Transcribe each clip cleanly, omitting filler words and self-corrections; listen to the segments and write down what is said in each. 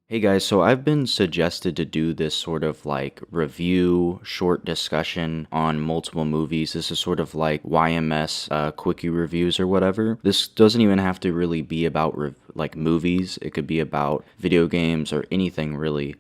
Hey guys, so I've been suggested to do this sort of like review, short discussion on multiple movies. This is sort of like YMS quickie reviews or whatever. This doesn't even have to really be about like movies. It could be about video games or anything really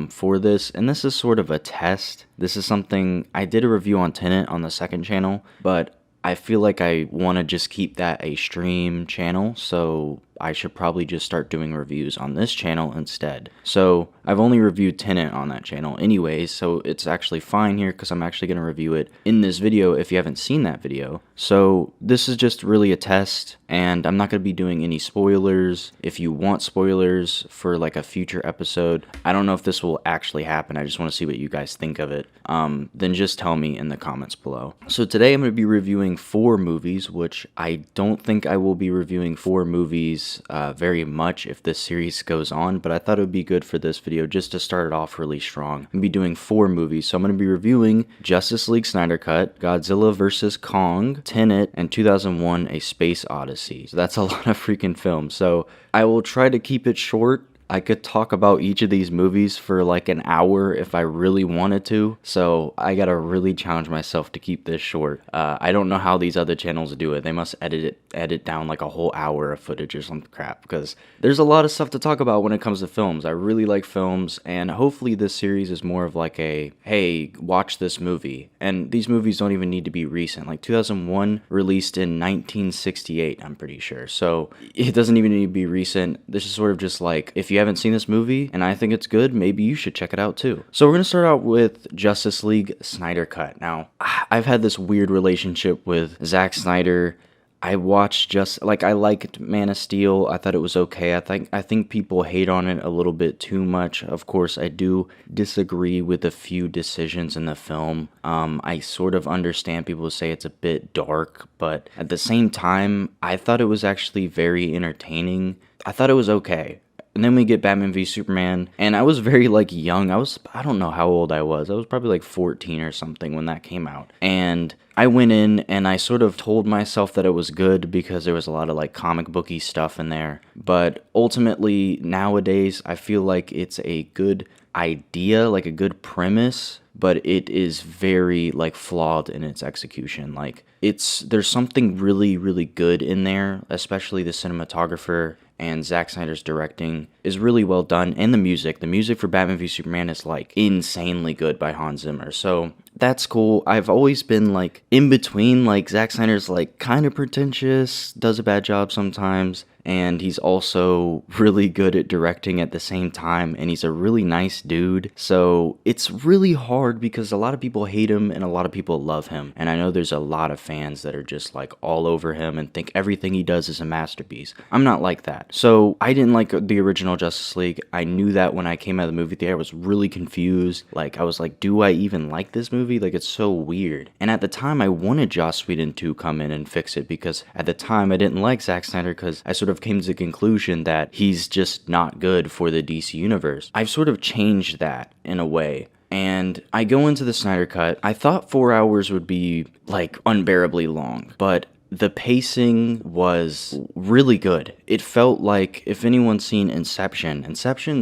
for this. And this is sort of a test. This is something I did a review on Tenet on the second channel, but I feel like I want to just keep that a stream channel, so I should probably just start doing reviews on this channel instead. So I've only reviewed Tenet on that channel anyways, so it's actually fine here because I'm actually going to review it in this video if you haven't seen that video. So this is just really a test, and I'm not going to be doing any spoilers. If you want spoilers for like a future episode, I don't know if this will actually happen. I just want to see what you guys think of it. Then just tell me in the comments below. So today I'm going to be reviewing 4 movies, which I don't think I will be reviewing 4 movies very much if this series goes on, but I thought it would be good for this video just to start it off really strong. I'm going to be doing 4 movies, so I'm going to be reviewing Justice League Snyder Cut, Godzilla Vs Kong, Tenet, and 2001 A Space Odyssey. So that's a lot of freaking films, so I will try to keep it short. I could talk about each of these movies for like an hour if I really wanted to, so I gotta really challenge myself to keep this short. I don't know how these other channels do it. They must edit down like a whole hour of footage or some crap, because there's a lot of stuff to talk about when it comes to films. I really like films, and hopefully this series is more of like a, hey, watch this movie. And these movies don't even need to be recent. Like 2001 released in 1968, I'm pretty sure. So it doesn't even need to be recent. This is sort of just like, if you haven't seen this movie and I think it's good, maybe you should check it out too. So we're going to start out with Justice League Snyder Cut. Now, I've had this weird relationship with Zack Snyder. I liked Man of Steel. I thought it was okay. I think people hate on it a little bit too much. Of course, I do disagree with a few decisions in the film. I sort of understand people say it's a bit dark, but at the same time, I thought it was actually very entertaining. I thought it was okay. And then we get Batman v Superman, and I was very, like, young. I don't know how old I was. I was probably, like, 14 or something when that came out. And I went in, and I sort of told myself that it was good because there was a lot of, like, comic booky stuff in there. But ultimately, nowadays, I feel like it's a good idea, like a good premise, but it is very, like, flawed in its execution. Like, there's something really, really good in there, especially the cinematographer and Zack Snyder's directing is really well done, and the music for Batman v Superman is like insanely good by Hans Zimmer, so that's cool. I've always been like in between, like Zack Snyder's like kind of pretentious, does a bad job sometimes, and he's also really good at directing at the same time, and he's a really nice dude. So it's really hard because a lot of people hate him and a lot of people love him, and I know there's a lot of fans that are just like all over him and think everything he does is a masterpiece. I'm not like that. So I didn't like the original Justice League. I knew that when I came out of the movie theater. I was really confused. Like, I was like, do I even like this movie? Like, it's so weird. And at the time, I wanted Joss Whedon to come in and fix it, because at the time I didn't like Zack Snyder, because I sort of came to the conclusion that he's just not good for the DC universe. I've sort of changed that in a way. And I go into the Snyder Cut. I thought 4 hours would be like unbearably long, but the pacing was really good. It felt like, if anyone's seen Inception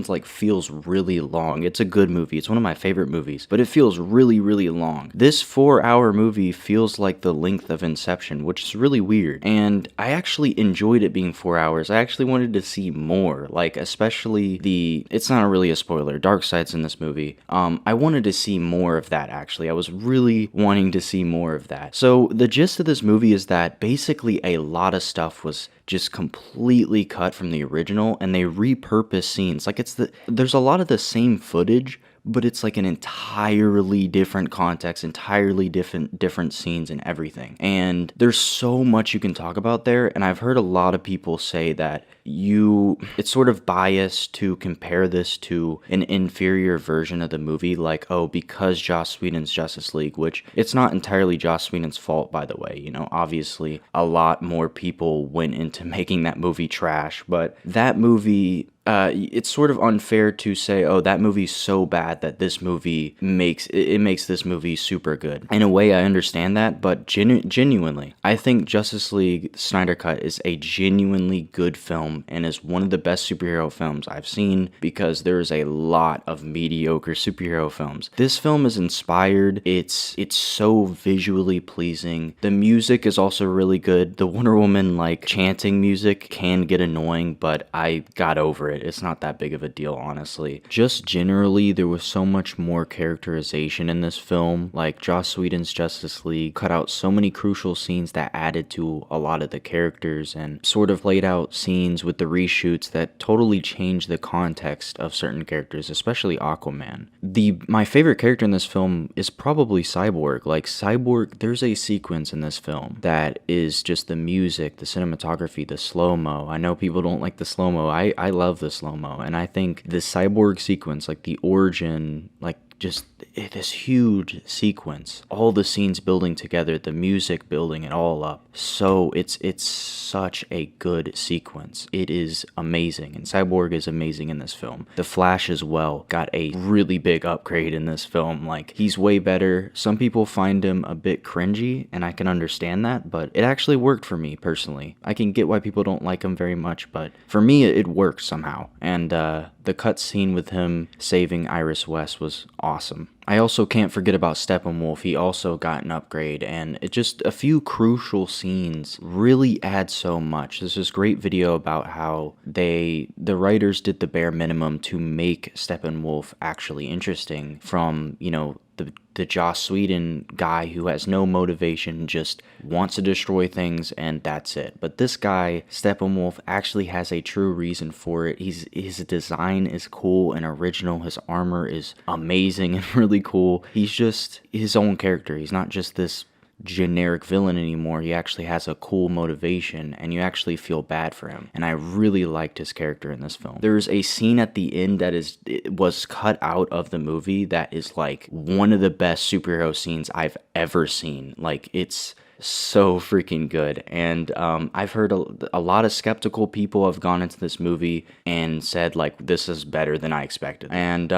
like feels really long. It's a good movie. It's one of my favorite movies, but it feels really, really long. This 4-hour movie feels like the length of Inception, which is really weird. And I actually enjoyed it being 4 hours. I actually wanted to see more, like especially it's not really a spoiler, Darkseid's in this movie. I wanted to see more of that, actually. I was really wanting to see more of that. So the gist of this movie is that basically a lot of stuff was just completely cut from the original, and they repurpose scenes. Like, there's a lot of the same footage, but it's like an entirely different context, entirely different scenes and everything. And there's so much you can talk about there, and I've heard a lot of people say that it's sort of biased to compare this to an inferior version of the movie, like, oh, because Joss Whedon's Justice League, which it's not entirely Joss Whedon's fault, by the way. You know, obviously a lot more people went into making that movie trash, but that movie, it's sort of unfair to say, oh, that movie's so bad that this movie it makes this movie super good. In a way, I understand that, but genuinely, I think Justice League Snyder Cut is a genuinely good film and is one of the best superhero films I've seen, because there is a lot of mediocre superhero films. This film is inspired. It's so visually pleasing. The music is also really good. The Wonder Woman like chanting music can get annoying, but I got over it. It's not that big of a deal, honestly. Just generally, there was so much more characterization in this film. Like, Joss Whedon's Justice League cut out so many crucial scenes that added to a lot of the characters, and sort of laid out scenes with the reshoots that totally changed the context of certain characters, especially Aquaman. My favorite character in this film is probably Cyborg. Like, Cyborg, there's a sequence in this film that is just the music, the cinematography, the slow-mo. I know people don't like the slow-mo. I love the slow-mo, and I think the Cyborg sequence, like the origin, like just this huge sequence, all the scenes building together, the music building it all up. So it's such a good sequence. It is amazing, and Cyborg is amazing in this film. The Flash as well got a really big upgrade in this film. Like, he's way better. Some people find him a bit cringy, and I can understand that, but it actually worked for me personally. I can get why people don't like him very much, but for me it worked somehow. And the cut scene with him saving Iris West was awesome. I also can't forget about Steppenwolf. He also got an upgrade, and it just a few crucial scenes really add so much. There's this great video about how the writers did the bare minimum to make Steppenwolf actually interesting, from, you know, the Joss Whedon guy who has no motivation, just wants to destroy things, and that's it. But this guy, Steppenwolf, actually has a true reason for it. His design is cool and original. His armor is amazing and really cool. He's just his own character. He's not just this generic villain anymore. He actually has a cool motivation, and you actually feel bad for him. And I really liked his character in this film. There's a scene at the end that was cut out of the movie that is like one of the best superhero scenes I've ever seen. Like, it's so freaking good. And I've heard a lot of skeptical people have gone into this movie and said, like, this is better than I expected. And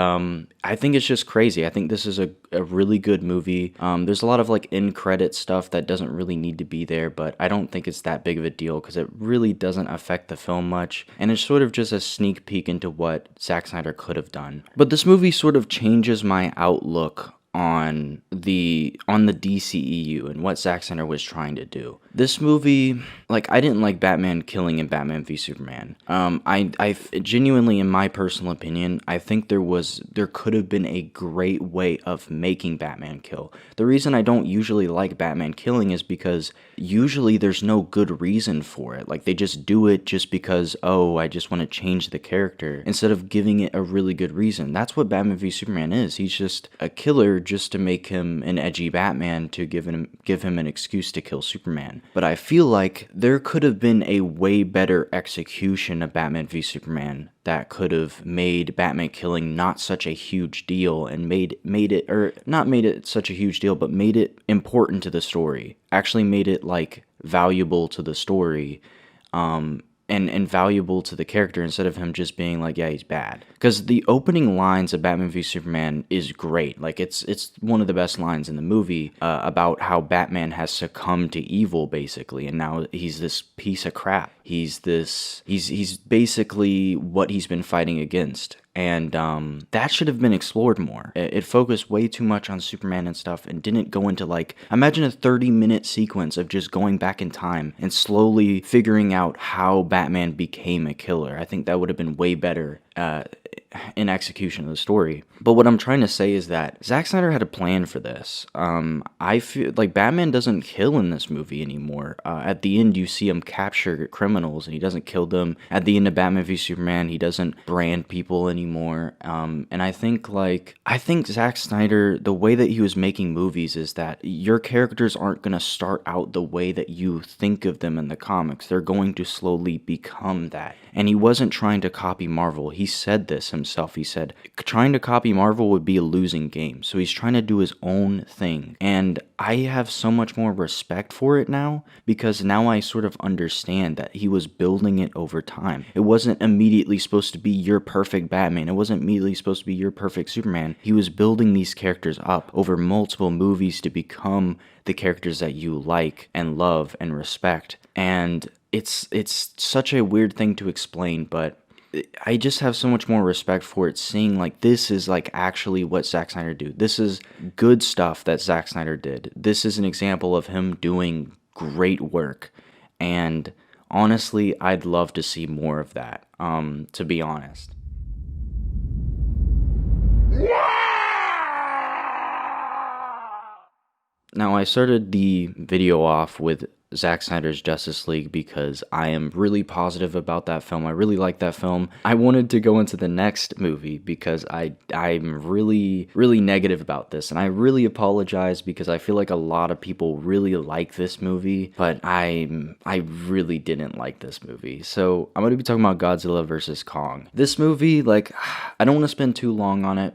I think it's just crazy. I think this is a really good movie. There's a lot of like in-credit stuff that doesn't really need to be there, but I don't think it's that big of a deal because it really doesn't affect the film much. And it's sort of just a sneak peek into what Zack Snyder could have done. But this movie sort of changes my outlook on the DCEU and what Zack Snyder was trying to do. This movie, like, I didn't like Batman killing in Batman v Superman. I genuinely, in my personal opinion, I think there could have been a great way of making Batman kill. The reason I don't usually like Batman killing is because usually there's no good reason for it. Like, they just do it just because, oh, I just want to change the character, instead of giving it a really good reason. That's what Batman v Superman is. He's just a killer just to make him an edgy Batman, to give him an excuse to kill Superman. But I feel like there could have been a way better execution of Batman v Superman that could have made Batman killing not such a huge deal, and made it, or not made it such a huge deal, but made it important to the story. Actually made it like valuable to the story. And valuable to the character, instead of him just being like, yeah, he's bad. Because the opening lines of Batman v Superman is great. Like, it's one of the best lines in the movie, about how Batman has succumbed to evil, basically, and now he's this piece of crap. He's basically what he's been fighting against. And that should have been explored more. It focused way too much on Superman and stuff, and didn't go into, like, imagine a 30-minute sequence of just going back in time and slowly figuring out how Batman became a killer. I think that would have been way better in execution of the story. But what I'm trying to say is that Zack Snyder had a plan for this. I feel like Batman doesn't kill in this movie anymore. At the end, you see him capture criminals, and he doesn't kill them. At the end of Batman v Superman, he doesn't brand people anymore. And I think Zack Snyder, the way that he was making movies is that your characters aren't going to start out the way that you think of them in the comics. They're going to slowly become that. And he wasn't trying to copy Marvel. He said this himself. He said trying to copy Marvel would be a losing game. So he's trying to do his own thing. And I have so much more respect for it now because now I sort of understand that he was building it over time. It wasn't immediately supposed to be your perfect Batman. It wasn't immediately supposed to be your perfect Superman. He was building these characters up over multiple movies to become the characters that you like and love and respect. And it's such a weird thing to explain, but I just have so much more respect for it, seeing like this is like actually what Zack Snyder do. This is good stuff that Zack Snyder did. This is an example of him doing great work, and honestly, I'd love to see more of that. To be honest. Now, I started the video off with Zack Snyder's Justice League because I am really positive about that film. I really like that film. I wanted to go into the next movie because I'm really negative about this, and I really apologize because I feel like a lot of people really like this movie, but I really didn't like this movie. So I'm going to be talking about Godzilla vs Kong. This movie, like, I don't want to spend too long on it,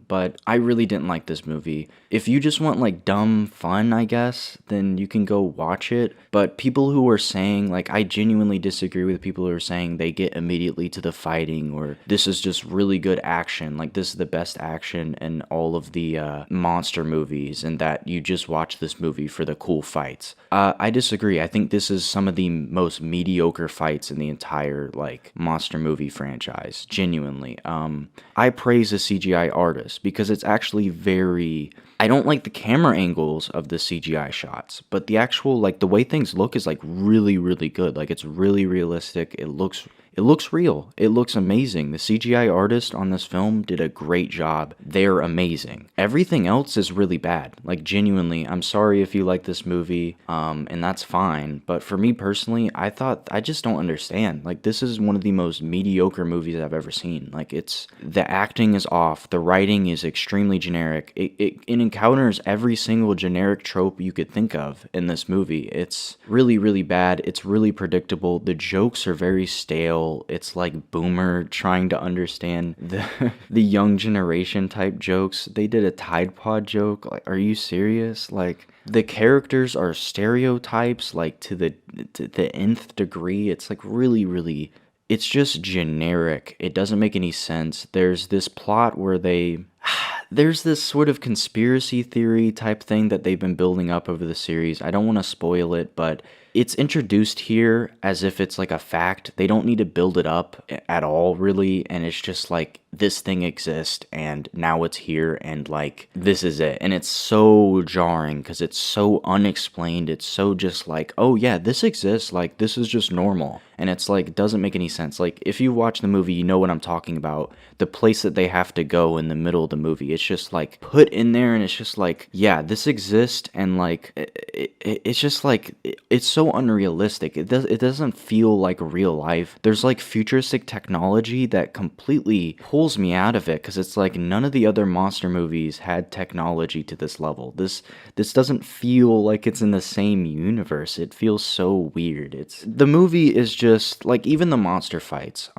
but I really didn't like this movie. If you just want like dumb fun, I guess, then you can go watch it. But people who are saying, like, I genuinely disagree with people who are saying they get immediately to the fighting, or this is just really good action, like this is the best action in all of the monster movies, and that you just watch this movie for the cool fights. I disagree. I think this is some of the most mediocre fights in the entire like monster movie franchise, genuinely. I praise the CGI artist because it's actually very... I don't like the camera angles of the CGI shots, but the actual, like, the way things look is, like, really good. Like, it's really realistic. It looks real. It looks amazing. The CGI artist on this film did a great job. They're amazing. Everything else is really bad. Like, genuinely, I'm sorry if you like this movie, and that's fine. But for me personally, I just don't understand. Like, this is one of the most mediocre movies I've ever seen. Like, the acting is off. The writing is extremely generic. It encounters every single generic trope you could think of in this movie. It's really bad. It's really predictable. The jokes are very stale. It's like Boomer trying to understand the young generation type jokes. They did a Tide Pod joke. Like, are you serious? Like, the characters are stereotypes, like, to the nth degree. It's like really, it's just generic. It doesn't make any sense. There's this plot where there's this sort of conspiracy theory type thing that they've been building up over the series. I don't want to spoil it, but it's introduced here as if it's like a fact. They don't need to build it up at all, really, and it's just like, this thing exists, and now it's here, and like, this is it. And it's so jarring, because it's so unexplained. It's so just like, oh yeah, this exists, like, this is just normal. And it's like, it doesn't make any sense. Like, if you watch the movie, you know what I'm talking about. The place that they have to go in the middle of the movie, it's just like, put in there, and it's just like, yeah, this exists, and like, it's just like, it's so unrealistic. It doesn't feel like real life. There's like futuristic technology that completely pulls me out of it, because it's like, none of the other monster movies had technology to this level. This doesn't feel like it's in the same universe. It feels so weird. The movie is just like, even the monster fights,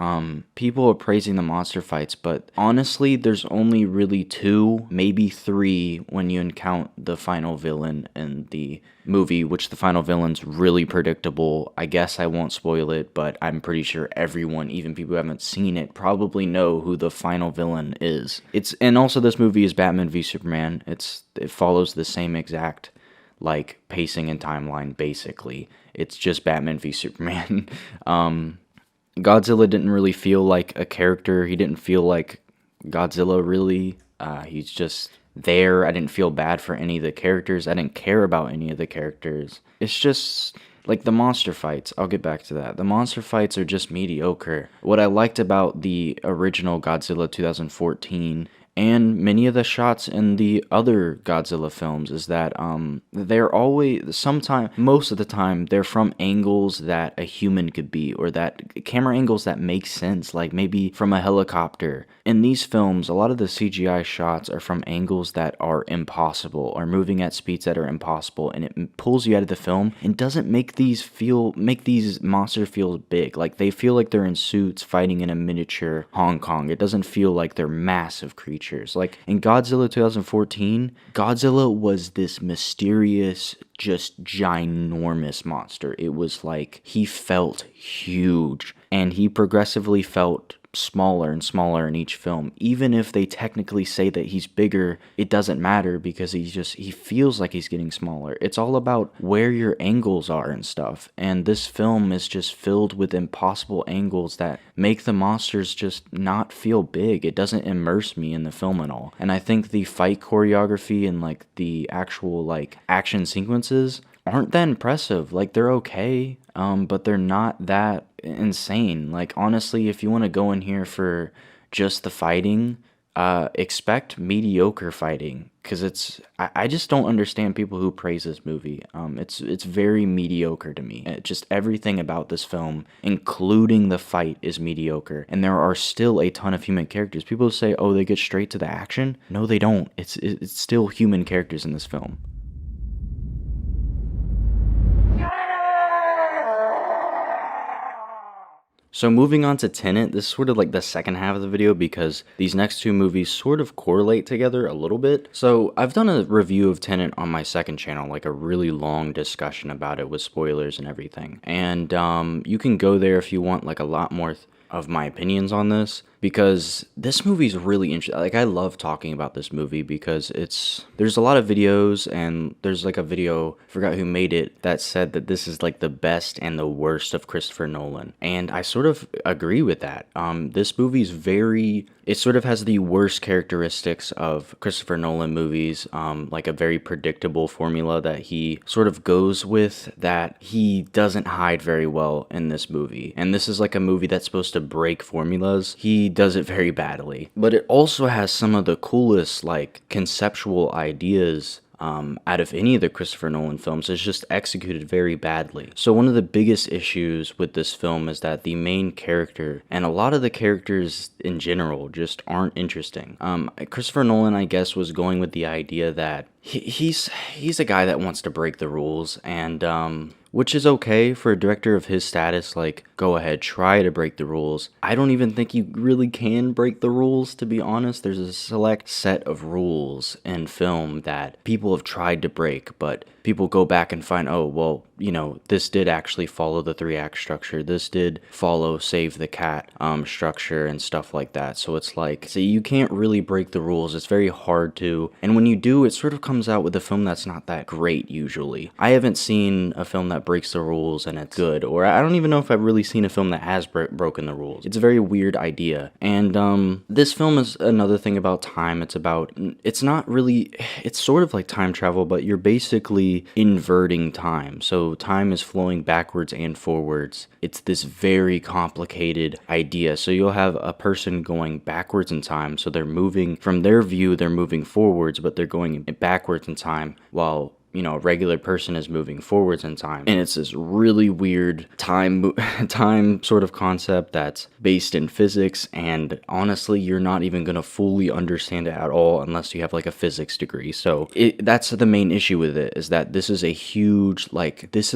people are praising the monster fights, but honestly, there's only really 2, maybe 3 when you count the final villain in the movie, which the final villain's really predictable. I guess I won't spoil it, but I'm pretty sure everyone, even people who haven't seen it, probably know who the final villain is. And also, this movie is Batman v Superman. It follows the same exact like pacing and timeline, basically. It's just Batman v Superman. Godzilla didn't really feel like a character. He didn't feel like Godzilla, really. He's just there. I didn't feel bad for any of the characters. I didn't care about any of the characters. It's just like the monster fights. I'll get back to that. The monster fights are just mediocre. What I liked about the original Godzilla 2014 and many of the shots in the other Godzilla films is that they're always most of the time they're from angles that a human could be, or that camera angles that make sense, like maybe from a helicopter. In these films, a lot of the CGI shots are from angles that are impossible, or moving at speeds that are impossible, and it pulls you out of the film and doesn't make these monsters feel big. Like, they feel like they're in suits fighting in a miniature Hong Kong. It doesn't feel like they're massive creatures. Like in Godzilla 2014, Godzilla was this mysterious, just ginormous monster. It was like he felt huge, and he progressively felt smaller and smaller in each film. Even if they technically say that he's bigger, it doesn't matter, because he feels like he's getting smaller. It's all about where your angles are and stuff, and this film is just filled with impossible angles that make the monsters just not feel big. It doesn't immerse me in the film at all. And I think the fight choreography and like the actual like action sequences aren't that impressive. Like, they're okay, but they're not that insane. Like, honestly, if you want to go in here for just the fighting, expect mediocre fighting, because I just don't understand people who praise this movie. It's very mediocre to me. Just everything about this film, including the fight, is mediocre, and there are still a ton of human characters. People say, oh, they get straight to the action. No, they don't. It's still human characters in this film. So moving on to Tenet, this is sort of like the second half of the video, because these next two movies sort of correlate together a little bit. So I've done a review of Tenet on my second channel, like a really long discussion about it with spoilers and everything. And you can go there if you want like a lot more of my opinions on this, because this movie's really interesting. Like, I love talking about this movie because there's a lot of videos, and there's like a video, I forgot who made it, that said that this is like the best and the worst of Christopher Nolan. And I sort of agree with that. This movie's it sort of has the worst characteristics of Christopher Nolan movies, like a very predictable formula that he sort of goes with, that he doesn't hide very well in this movie. And this is like a movie that's supposed to break formulas. He does it very badly. But it also has some of the coolest, like, conceptual ideas out of any of the Christopher Nolan films. Is just executed very badly. So one of the biggest issues with this film is that the main character, and a lot of the characters in general, just aren't interesting. Christopher Nolan, I guess, was going with the idea that he's a guy that wants to break the rules, and which is okay for a director of his status. Like, go ahead, try to break the rules. I don't even think you really can break the rules, to be honest. There's a select set of rules in film that people have tried to break, but people go back and find, oh, well, you know, this did actually follow the 3-act structure. This did follow Save the Cat structure and stuff like that. So it's like, so you can't really break the rules. It's very hard to. And when you do, it sort of comes out with a film that's not that great usually. I haven't seen a film that breaks the rules and it's good, or I don't even know if I've really seen a film that has broken the rules. It's a very weird idea. And this film is another thing about time. It's sort of like time travel, but you're basically inverting time. So time is flowing backwards and forwards. It's this very complicated idea. So you'll have a person going backwards in time, so they're moving, from their view, they're moving forwards, but they're going backwards in time, while, you know, a regular person is moving forwards in time. And it's this really weird time sort of concept that's based in physics, and honestly, you're not even gonna fully understand it at all unless you have like a physics degree. So that's the main issue with it, is that this is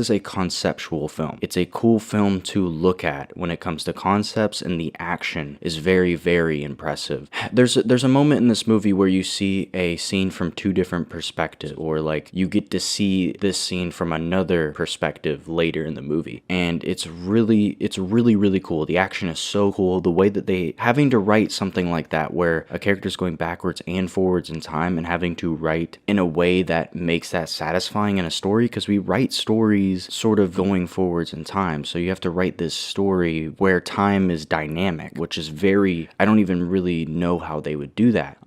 a conceptual film. It's a cool film to look at when it comes to concepts, and the action is very, very impressive. There's a moment in this movie where you see a scene from two different perspectives, or like you get to see this scene from another perspective later in the movie, and it's really cool. The action is so cool. The way that having to write something like that, where a character's going backwards and forwards in time, and having to write in a way that makes that satisfying in a story, because we write stories sort of going forwards in time, so you have to write this story where time is dynamic, which is I don't even really know how they would do that.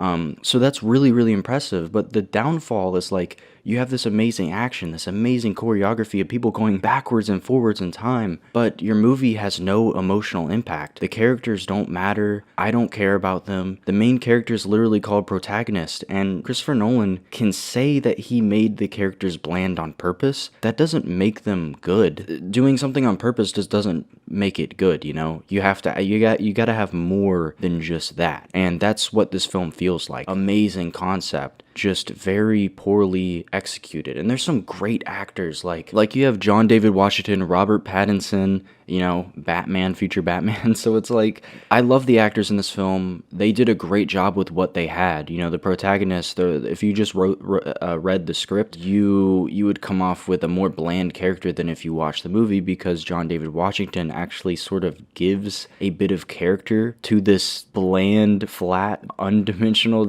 So that's really, really impressive. But the downfall is, like, you have this amazing action, this amazing choreography of people going backwards and forwards in time, but your movie has no emotional impact. The characters don't matter. I don't care about them. The main character is literally called protagonist, and Christopher Nolan can say that he made the characters bland on purpose. That doesn't make them good. Doing something on purpose just doesn't make it good, you know? You gotta have more than just that. And that's what this film feels like. Amazing concept, just very poorly executed. And there's some great actors, like you have John David Washington, Robert Pattinson, you know, Batman, future Batman. So it's like, I love the actors in this film. They did a great job with what they had. You know, the protagonist, if you just read the script, you would come off with a more bland character than if you watch the movie, because John David Washington actually sort of gives a bit of character to this bland, flat, undimensional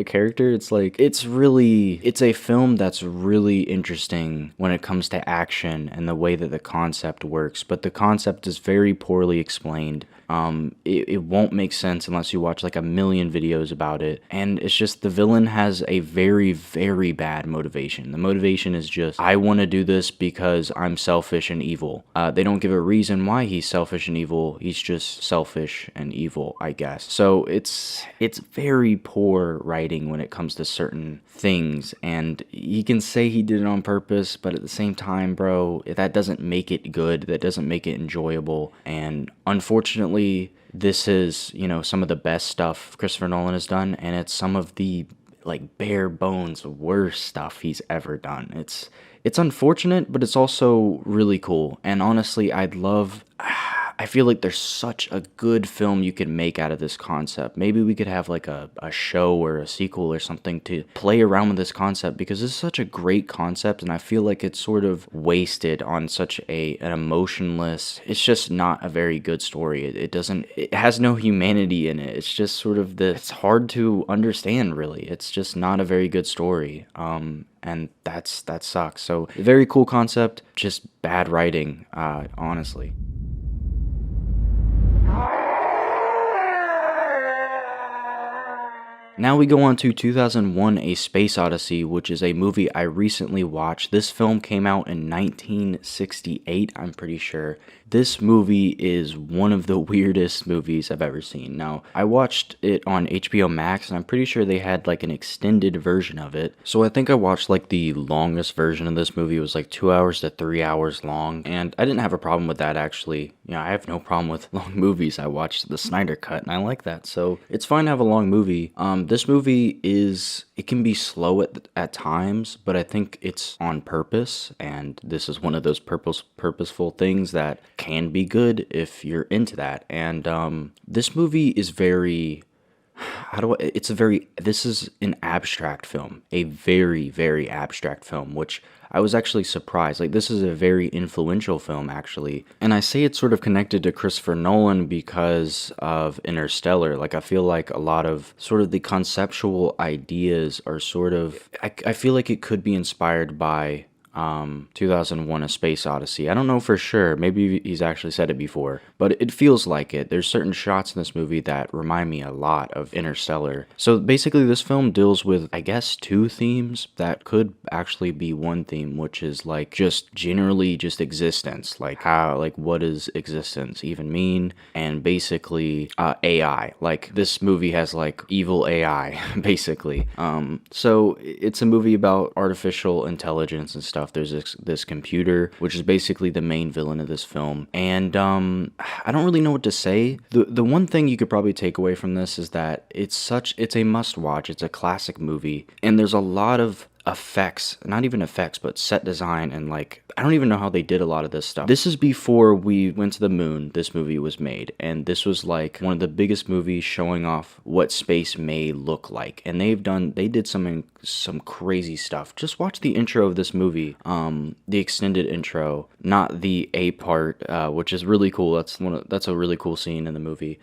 character. It's like, it's a film that's really interesting when it comes to action and the way that the concept works, but the concept is very poorly explained. It won't make sense unless you watch like a million videos about it. And it's just, the villain has a very, very bad motivation. The motivation is just, I want to do this because I'm selfish and evil. They don't give a reason why he's selfish and evil. He's just selfish and evil, I guess. So it's very poor writing when it comes to certain things, and he can say he did it on purpose, but at the same time, bro, that doesn't make it good. That doesn't make it enjoyable. And unfortunately, this is, you know, some of the best stuff Christopher Nolan has done, and it's some of the like bare bones worst stuff he's ever done. It's unfortunate, but it's also really cool. And honestly, I feel like there's such a good film you could make out of this concept. Maybe we could have like a show or a sequel or something to play around with this concept, because this is such a great concept, and I feel like it's sort of wasted on such an emotionless, it's just not a very good story. It has no humanity in it. It's just sort of it's hard to understand, really. It's just not a very good story. And that sucks. So, very cool concept, just bad writing, honestly. Now we go on to 2001: A Space Odyssey, which is a movie I recently watched. This film came out in 1968, I'm pretty sure. This movie is one of the weirdest movies I've ever seen. Now, I watched it on HBO Max, and I'm pretty sure they had like an extended version of it. So I think I watched like the longest version of this movie. It was like 2 hours to 3 hours long, and I didn't have a problem with that, actually. You know, I have no problem with long movies. I watched the Snyder Cut, and I like that. So it's fine to have a long movie. This movie it can be slow at times, but I think it's on purpose, and this is one of those purposeful things that can be good if you're into that. And this movie is very, this is an abstract film, a very, very abstract film, which I was actually surprised. Like, this is a very influential film, actually. And I say it's sort of connected to Christopher Nolan because of Interstellar. Like, I feel like a lot of sort of the conceptual ideas are sort of, I feel like it could be inspired by 2001: A Space Odyssey. I don't know for sure. Maybe he's actually said it before, but it feels like it. There's certain shots in this movie that remind me a lot of Interstellar. So basically, this film deals with, I guess, two themes that could actually be one theme, which is like just generally just existence, like what does existence even mean, and basically AI. Like, this movie has like evil AI, basically. So it's a movie about artificial intelligence and stuff. There's this computer, which is basically the main villain of this film, and I don't really know what to say. The one thing you could probably take away from this is that it's a must watch. It's a classic movie, and there's a lot of effects, not even effects, but set design, and like, I don't even know how they did a lot of this stuff. This is before we went to the moon. This movie was made, and this was like one of the biggest movies showing off what space may look like, and they did some crazy stuff. Just watch the intro of this movie, the extended intro, not the A part, which is really cool. That's a really cool scene in the movie.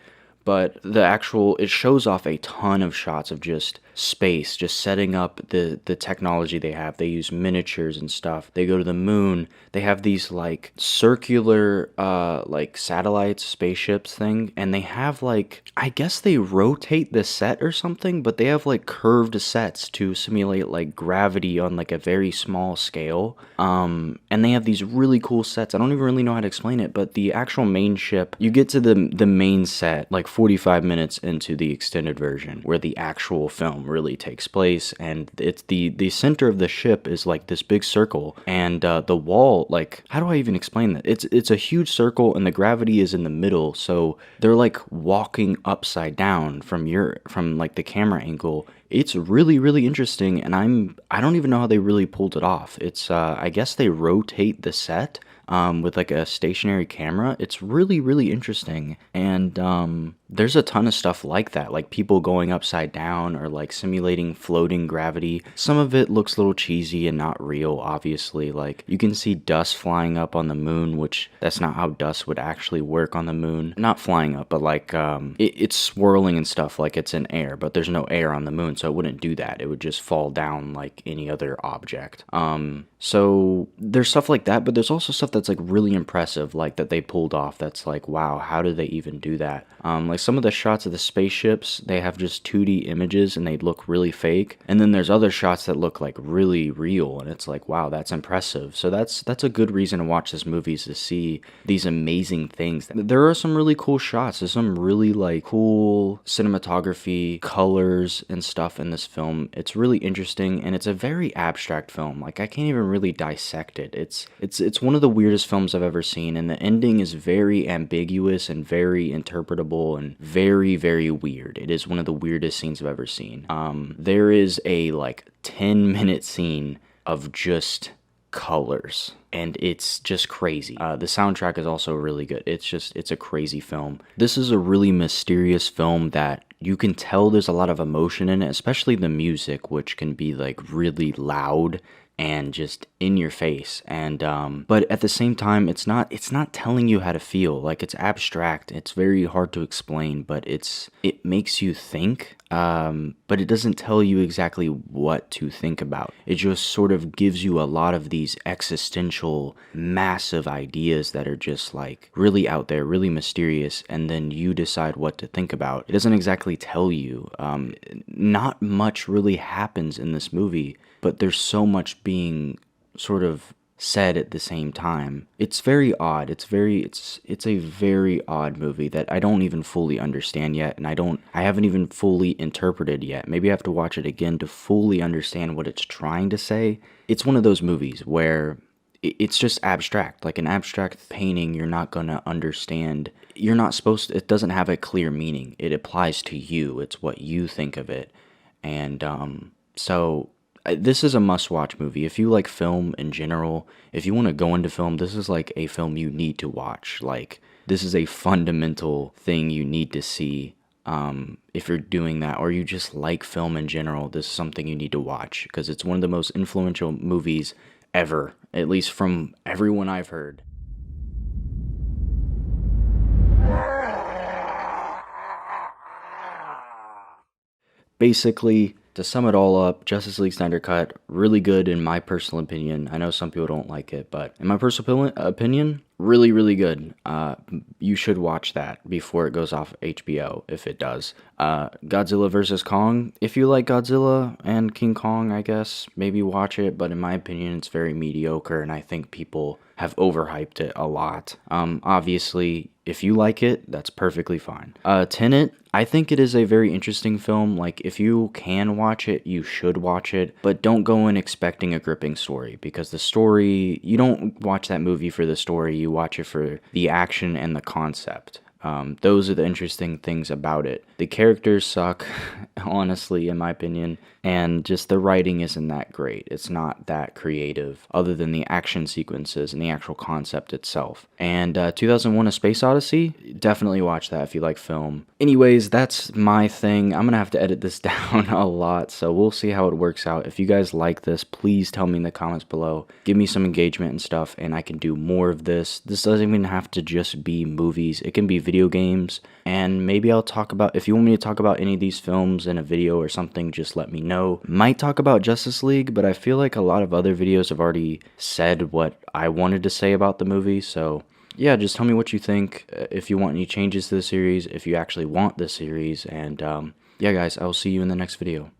but it shows off a ton of shots of just space, just setting up the technology they have. They use miniatures and stuff. They go to the moon. They have these like circular like satellites, spaceships thing, and they have like, I guess they rotate the set or something, but they have like curved sets to simulate like gravity on like a very small scale. And they have these really cool sets. I don't even really know how to explain it, but the actual main ship, you get to the main set like 45 minutes into the extended version where the actual film really takes place, and it's the center of the ship is like this big circle, and the wall, like, how do I even explain that? It's a huge circle, and the gravity is in the middle, so they're like walking upside down from like the camera angle. It's really, really interesting, and I don't even know how they really pulled it off. It's I guess they rotate the set with like a stationary camera. It's really, really interesting, and there's a ton of stuff like that, like people going upside down or like simulating floating gravity. Some of it looks a little cheesy and not real, obviously. Like, you can see dust flying up on the moon, which that's not how dust would actually work on the moon. Not flying up, but like it's swirling and stuff like it's in air, but there's no air on the moon, so it wouldn't do that. It would just fall down like any other object. So there's stuff like that, but there's also stuff that's like really impressive, like that they pulled off. That's like, wow, how did they even do that? Like some of the shots of the spaceships, they have just 2D images and they look really fake. And then there's other shots that look like really real, and it's like, wow, that's impressive. So that's a good reason to watch this movie, is to see these amazing things. There are some really cool shots. There's some really like cool cinematography, colors and stuff in this film. It's really interesting, and it's a very abstract film. Like, I can't even really dissect it. It's one of the weirdest films I've ever seen, and the ending is very ambiguous and very interpretable and very, very weird. It is one of the weirdest scenes I've ever seen. There is a like 10-minute scene of just colors, and it's just crazy. The soundtrack is also really good. It's a crazy film. This is a really mysterious film that you can tell there's a lot of emotion in it, especially the music, which can be like really loud and just in your face, and but at the same time, it's not telling you how to feel. Like, it's abstract, it's very hard to explain, but it makes you think, but it doesn't tell you exactly what to think about. It just sort of gives you a lot of these existential, massive ideas that are just like really out there, really mysterious, and then you decide what to think about. It doesn't exactly tell you. Not much really happens in this movie, but there's so much being sort of said at the same time. It's very odd. It's a very odd movie that I don't even fully understand yet, and I haven't even fully interpreted yet. Maybe I have to watch it again to fully understand what it's trying to say. It's one of those movies where it's just abstract. Like an abstract painting, you're not gonna understand. You're not supposed to, it doesn't have a clear meaning. It applies to you. It's what you think of it. And so this is a must-watch movie. If you like film in general, if you want to go into film, this is like a film you need to watch. Like, this is a fundamental thing you need to see. If you're doing that, or you just like film in general, this is something you need to watch, because it's one of the most influential movies ever, at least from everyone I've heard. Basically, to sum it all up, Justice League Snyder Cut, really good in my personal opinion. I know some people don't like it, but in my personal opinion, really, really good. You should watch that before it goes off HBO, if it does. Godzilla Vs Kong, if you like Godzilla and King Kong, I guess, maybe watch it, but in my opinion, it's very mediocre, and I think people have overhyped it a lot. Obviously, if you like it, that's perfectly fine. Tenet, I think it is a very interesting film. Like, if you can watch it, you should watch it, but don't go in expecting a gripping story, because the story, you don't watch that movie for the story, you watch it for the action and the concept. Those are the interesting things about it. The characters suck, honestly, in my opinion, and just the writing isn't that great. It's not that creative, other than the action sequences and the actual concept itself. And 2001: A Space Odyssey, definitely watch that if you like film. Anyways, that's my thing. I'm gonna have to edit this down a lot, so we'll see how it works out. If you guys like this, please tell me in the comments below. Give me some engagement and stuff, and I can do more of this. This doesn't even have to just be movies. It can be video games, and maybe I'll talk about, if you want me to talk about any of these films in a video or something, just let me know. Might talk about Justice League, but I feel like a lot of other videos have already said what I wanted to say about the movie, so yeah, just tell me what you think, if you want any changes to the series, if you actually want the series, and yeah guys, I will see you in the next video.